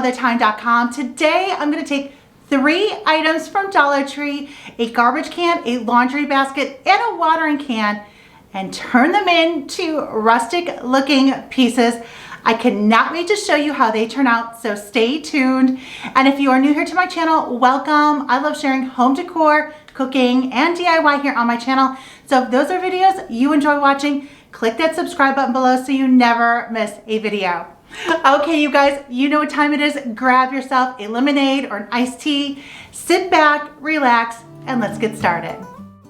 mothertime.com. Today I'm going to take 3 items from Dollar Tree, a garbage can, a laundry basket, and a watering can, and turn them into rustic looking pieces. I cannot wait to show you how they turn out, so stay tuned. And if you are new here to my channel, welcome. I love sharing home decor, cooking, and DIY here on my channel. So if those are videos you enjoy watching, click that subscribe button below so you never miss a video. Okay, you guys, you know what time it is. Grab yourself a lemonade or an iced tea, sit back, relax, and let's get started.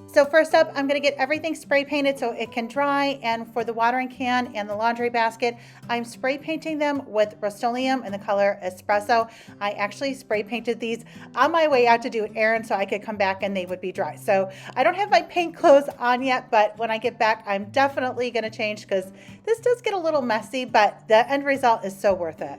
So first up, I'm going to get everything spray painted so it can dry. And for the watering can and the laundry basket, I'm spray painting them with Rust-Oleum in the color Espresso. I actually spray painted these on my way out to do an errand so I could come back and they would be dry. So I don't have my paint clothes on yet, but when I get back, I'm definitely going to change because this does get a little messy, but the end result is so worth it.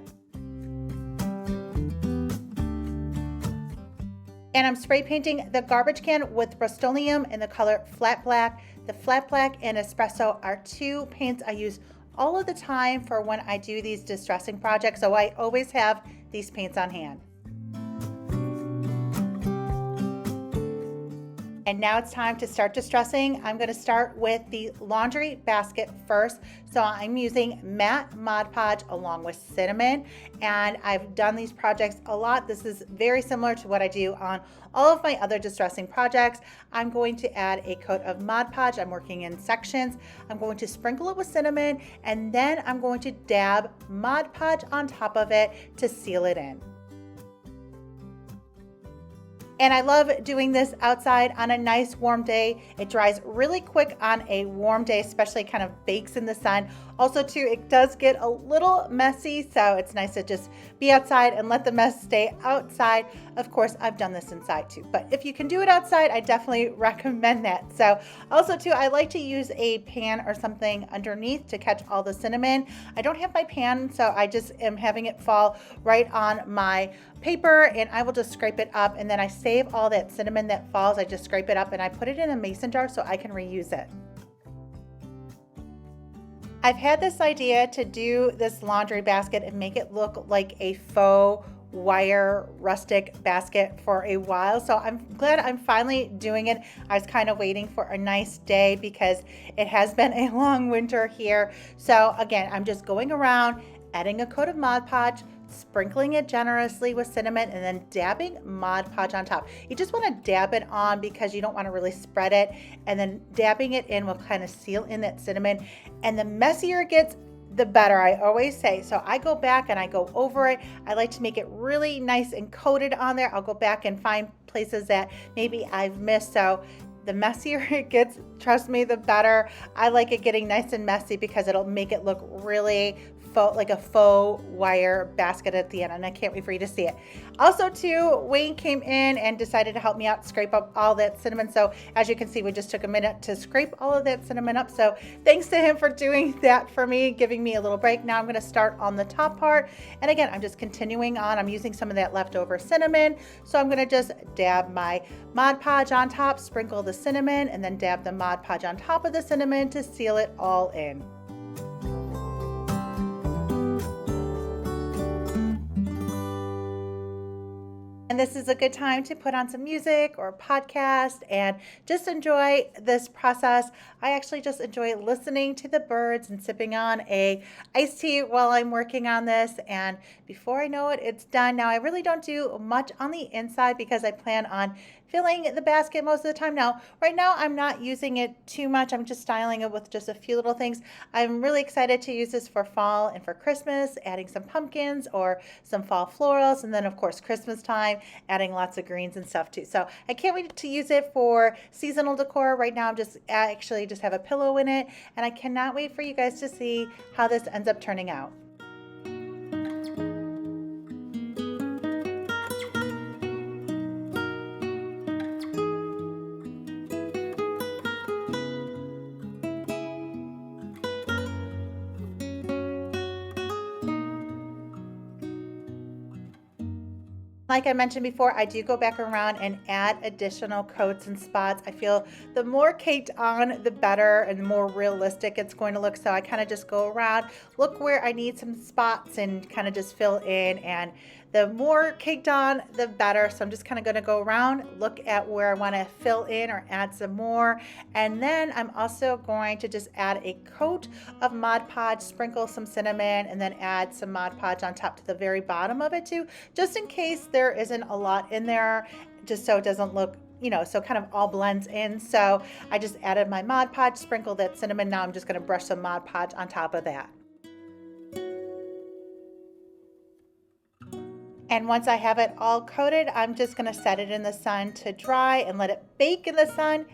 And I'm spray painting the garbage can with Rust-Oleum in the color Flat Black. The Flat Black and Espresso are 2 paints I use all of the time for when I do these distressing projects, so I always have these paints on hand. And now it's time to start distressing. I'm going to start with the laundry basket first. So I'm using matte Mod Podge along with cinnamon, and I've done these projects a lot. This is very similar to what I do on all of my other distressing projects. I'm going to add a coat of Mod Podge. I'm working in sections. I'm going to sprinkle it with cinnamon, and then I'm going to dab Mod Podge on top of it to seal it in. And I love doing this outside on a nice warm day. It dries really quick on a warm day, especially kind of bakes in the sun. Also too, it does get a little messy, so it's nice to just be outside and let the mess stay outside. Of course, I've done this inside too, but if you can do it outside, I definitely recommend that. So also too, I like to use a pan or something underneath to catch all the cinnamon. I don't have my pan, so I just am having it fall right on my paper, and I will just scrape it up, and then I save all that cinnamon that falls. I just scrape it up and I put it in a mason jar so I can reuse it. I've had this idea to do this laundry basket and make it look like a faux wire rustic basket for a while, so I'm glad I'm finally doing it. I was kind of waiting for a nice day because it has been a long winter here. So again, I'm just going around adding a coat of Mod Podge, sprinkling it generously with cinnamon, and then dabbing Mod Podge on top. You just want to dab it on because you don't want to really spread it, and then dabbing it in will kind of seal in that cinnamon. And the messier it gets, the better, I always say. So I go back and I go over it. I like to make it really nice and coated on there. I'll go back and find places that maybe I've missed. So the messier it gets, trust me, the better. I like it getting nice and messy because it'll make it look really like a faux wire basket at the end, and I can't wait for you to see it. Also too, Wayne came in and decided to help me out scrape up all that cinnamon. So as you can see, we just took a minute to scrape all of that cinnamon up. So thanks to him for doing that for me, giving me a little break. Now I'm going to start on the top part, and again, I'm just continuing on. I'm using some of that leftover cinnamon, so I'm going to just dab my Mod Podge on top, sprinkle the cinnamon, and then dab the Mod Podge on top of the cinnamon to seal it all in. And this is a good time to put on some music or a podcast and just enjoy this process. I actually just enjoy listening to the birds and sipping on a iced tea while I'm working on this. And before I know it, it's done. Now, I really don't do much on the inside because I plan on filling the basket most of the time. Now, right now, I'm not using it too much. I'm just styling it with just a few little things. I'm really excited to use this for fall and for Christmas, adding some pumpkins or some fall florals. And then, of course, Christmas time, adding lots of greens and stuff too. So I can't wait to use it for seasonal decor. Right now, I'm just actually just have a pillow in it. And I cannot wait for you guys to see how this ends up turning out. Like I mentioned before, I do go back around and add additional coats and spots. I feel the more caked on, the better and the more realistic it's going to look. So I kind of just go around, look where I need some spots and kind of just fill in. And The more caked on, the better. So I'm just kind of going to go around, look at where I want to fill in or add some more. And then I'm also going to just add a coat of Mod Podge, sprinkle some cinnamon, and then add some Mod Podge on top to the very bottom of it too, just in case there isn't a lot in there, just so it doesn't look, so kind of all blends in. So I just added my Mod Podge, sprinkled that cinnamon. Now I'm just going to brush some Mod Podge on top of that. And once I have it all coated, I'm just going to set it in the sun to dry and let it bake in the sun.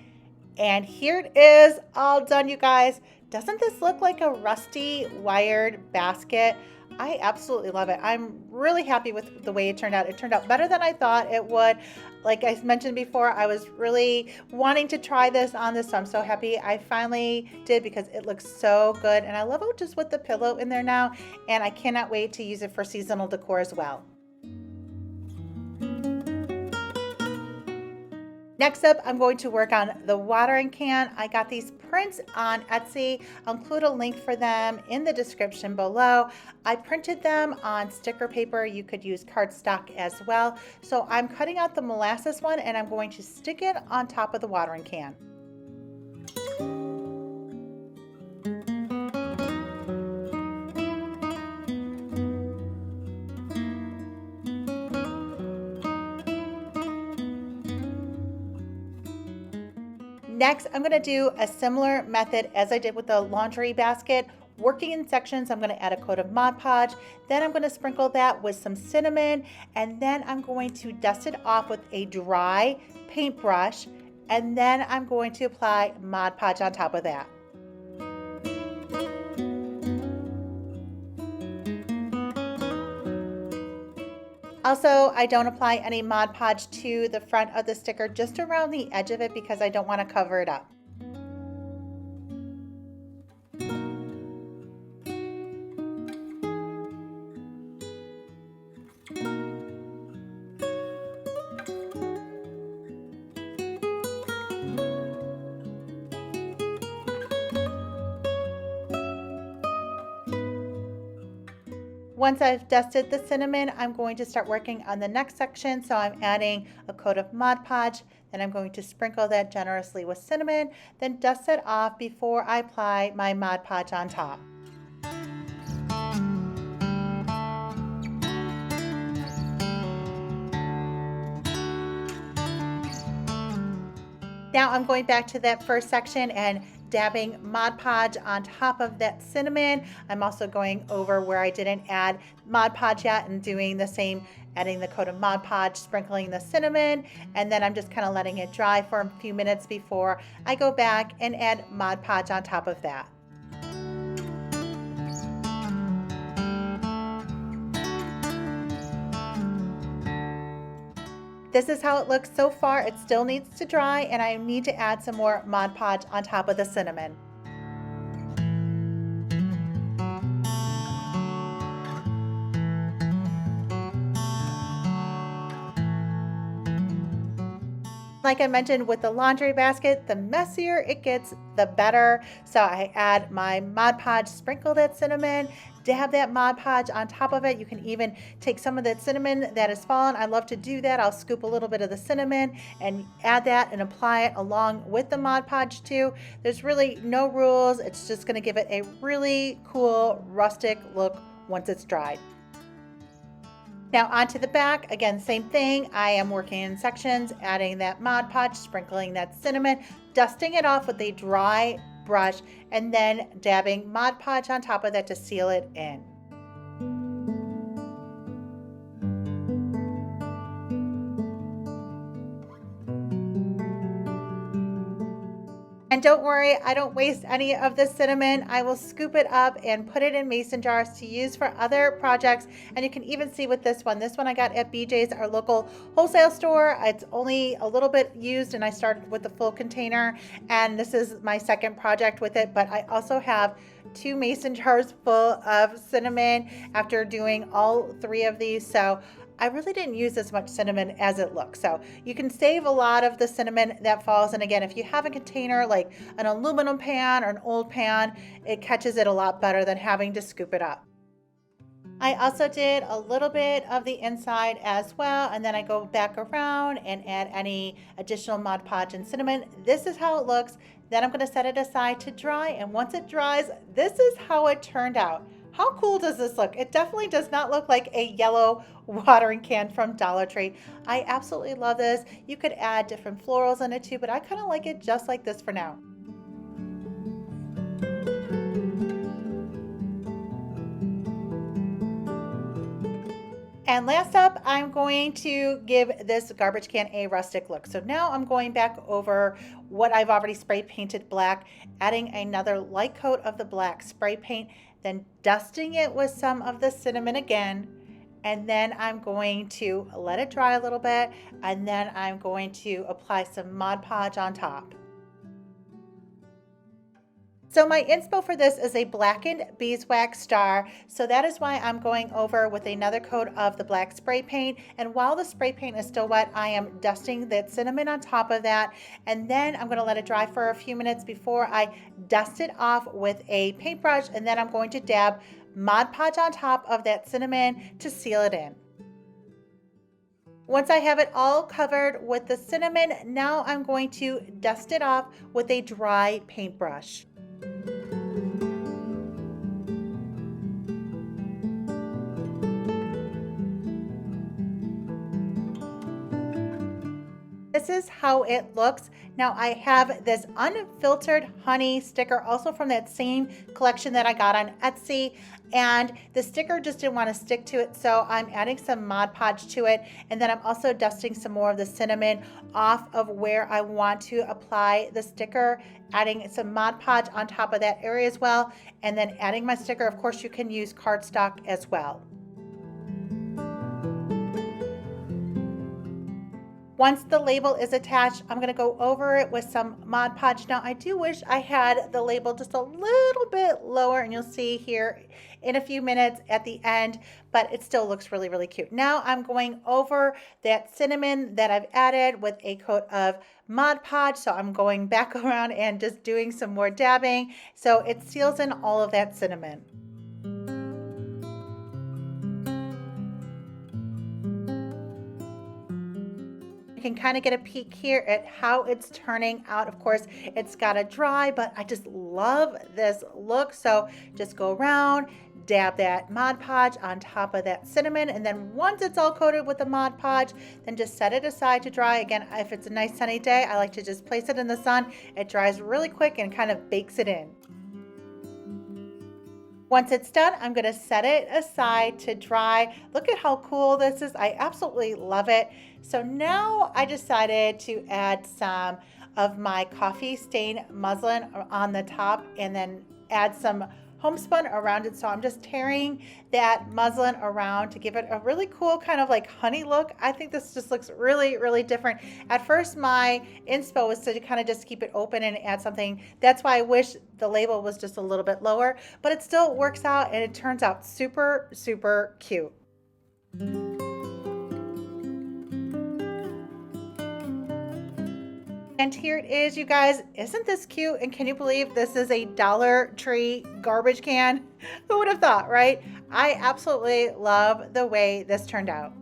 And here it is, all done, you guys. Doesn't this look like a rusty wired basket? I absolutely love it. I'm really happy with the way it turned out. It turned out better than I thought it would. Like I mentioned before, I was really wanting to try this on this, so I'm so happy I finally did because it looks so good. And I love it just with the pillow in there now, and I cannot wait to use it for seasonal decor as well. Next up, I'm going to work on the watering can. I got these prints on Etsy. I'll include a link for them in the description below. I printed them on sticker paper. You could use cardstock as well. So I'm cutting out the molasses one and I'm going to stick it on top of the watering can. Next, I'm going to do a similar method as I did with the laundry basket. Working in sections, I'm going to add a coat of Mod Podge. Then I'm going to sprinkle that with some cinnamon. And then I'm going to dust it off with a dry paintbrush. And then I'm going to apply Mod Podge on top of that. Also, I don't apply any Mod Podge to the front of the sticker, just around the edge of it because I don't want to cover it up. Once I've dusted the cinnamon, I'm going to start working on the next section. So I'm adding a coat of Mod Podge, then I'm going to sprinkle that generously with cinnamon, then dust it off before I apply my Mod Podge on top. Now I'm going back to that first section and dabbing Mod Podge on top of that cinnamon. I'm also going over where I didn't add Mod Podge yet and doing the same, adding the coat of Mod Podge, sprinkling the cinnamon, and then I'm just kind of letting it dry for a few minutes before I go back and add Mod Podge on top of that. This is how it looks so far. It still needs to dry and I need to add some more Mod Podge on top of the cinnamon. Like I mentioned with the laundry basket, the messier it gets, the better. So I add my Mod Podge, sprinkle that cinnamon, dab that Mod Podge on top of it. You can even take some of that cinnamon that has fallen. I love to do that. I'll scoop a little bit of the cinnamon and add that and apply it along with the Mod Podge too. There's really no rules. It's just going to give it a really cool rustic look once it's dried. Now onto the back, again, same thing. I am working in sections, adding that Mod Podge, sprinkling that cinnamon, dusting it off with a dry brush, and then dabbing Mod Podge on top of that to seal it in. And don't worry, I don't waste any of the cinnamon. I will scoop it up and put it in mason jars to use for other projects. And you can even see with this one. This one I got at BJ's, our local wholesale store. It's only a little bit used and I started with the full container. And this is my second project with it. But I also have 2 mason jars full of cinnamon after doing all 3 of these. So I really didn't use as much cinnamon as it looks. So you can save a lot of the cinnamon that falls. And again, if you have a container like an aluminum pan or an old pan, it catches it a lot better than having to scoop it up. I also did a little bit of the inside as well, and then I go back around and add any additional Mod Podge and cinnamon. This is how it looks. Then I'm going to set it aside to dry, and once it dries, this is how it turned out. How cool does this look? It definitely does not look like a yellow watering can from Dollar Tree. I absolutely love this. You could add different florals in it too, but I kind of like it just like this for now. And last up, I'm going to give this garbage can a rustic look. So now I'm going back over what I've already spray painted black, adding another light coat of the black spray paint, then dusting it with some of the cinnamon again. And then I'm going to let it dry a little bit, and then I'm going to apply some Mod Podge on top. So my inspo for this is a blackened beeswax star. So that is why I'm going over with another coat of the black spray paint. And while the spray paint is still wet, I am dusting that cinnamon on top of that. And then I'm going to let it dry for a few minutes before I dust it off with a paintbrush. And then I'm going to dab Mod Podge on top of that cinnamon to seal it in. Once I have it all covered with the cinnamon, now I'm going to dust it off with a dry paintbrush. This is how it looks. Now I have this unfiltered honey sticker also from that same collection that I got on Etsy, and the sticker just didn't want to stick to it, so I'm adding some Mod Podge to it, and then I'm also dusting some more of the cinnamon off of where I want to apply the sticker, adding some Mod Podge on top of that area as well, and then adding my sticker. Of course, you can use cardstock as well. Once the label is attached, I'm going to go over it with some Mod Podge. Now, I do wish I had the label just a little bit lower, and you'll see here in a few minutes at the end, but it still looks really, really cute. Now, I'm going over that cinnamon that I've added with a coat of Mod Podge, so I'm going back around and just doing some more dabbing so it seals in all of that cinnamon. You can kind of get a peek here at how it's turning out. Of course, it's got to dry, but I just love this look. So just go around, dab that Mod Podge on top of that cinnamon, and then once it's all coated with the Mod Podge, then just set it aside to dry. Again, if it's a nice sunny day, I like to just place it in the sun. It dries really quick and kind of bakes it in. Once it's done, I'm going to set it aside to dry. Look at how cool this is. I absolutely love it. So now I decided to add some of my coffee stain muslin on the top and then add some homespun around it. So I'm just tearing that muslin around to give it a really cool kind of like honey look. I think this just looks really, really different. At first, my inspo was to kind of just keep it open and add something. That's why I wish the label was just a little bit lower, but it still works out and it turns out super, super cute. And here it is, you guys. Isn't this cute? And can you believe this is a Dollar Tree garbage can? Who would have thought, right? I absolutely love the way this turned out.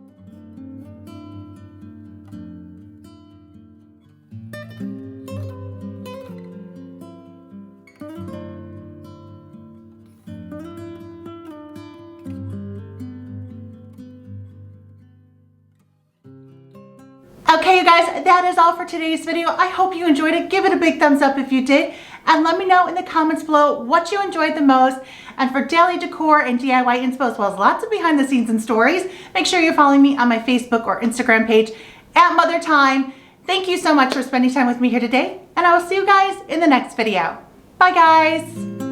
Okay, you guys, that is all for today's video. I hope you enjoyed it. Give it a big thumbs up if you did. And let me know in the comments below what you enjoyed the most. And for daily decor and DIY inspo, as well as lots of behind the scenes and stories, make sure you're following me on my Facebook or Instagram page at Mother Time. Thank you so much for spending time with me here today. And I will see you guys in the next video. Bye, guys.